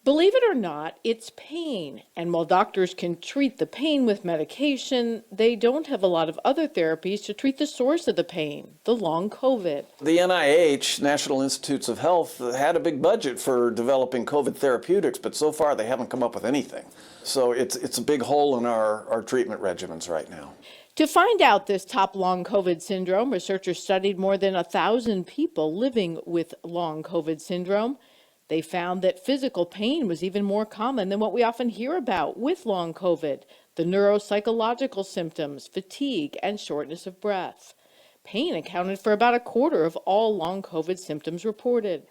Believe it or not, it's pain. And while doctors can treat the pain with medication, they don't have a lot of other therapies to treat the source of the pain, the long COVID. The NIH, National Institutes of Health, had a big budget for developing COVID therapeutics, but so far they haven't come up with anything. So it's a big hole in our treatment regimens right now. To find out this top long COVID syndrome, researchers studied more than 1,000 people living with long COVID syndrome. They found that physical pain was even more common than what we often hear about with long COVID, the neuropsychological symptoms, fatigue, and shortness of breath. Pain accounted for about a quarter of all long COVID symptoms reported.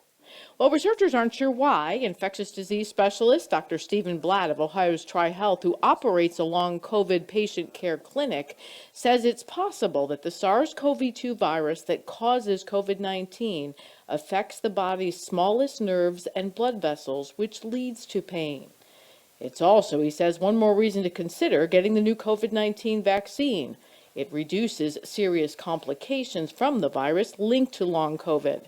Well, researchers aren't sure why. Infectious disease specialist Dr. Stephen Blatt of Ohio's Tri-Health, who operates a long COVID patient care clinic, says it's possible that the SARS-CoV-2 virus that causes COVID-19 affects the body's smallest nerves and blood vessels, which leads to pain. It's also, he says, one more reason to consider getting the new COVID-19 vaccine. It reduces serious complications from the virus linked to long COVID.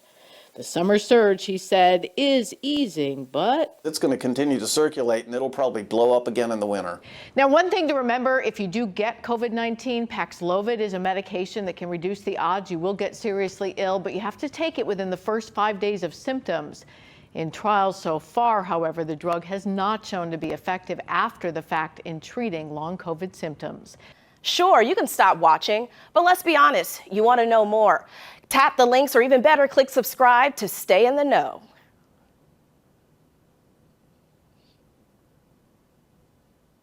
The summer surge, he said, is easing, but it's going to continue to circulate, and it'll probably blow up again in the winter. Now, one thing to remember, if you do get COVID-19, Paxlovid is a medication that can reduce the odds you will get seriously ill, but you have to take it within the first 5 days of symptoms. In trials so far, however, the drug has not shown to be effective after the fact in treating long COVID symptoms. Sure, you can stop watching, but let's be honest, you want to know more. Tap the links or even better, click subscribe to stay in the know.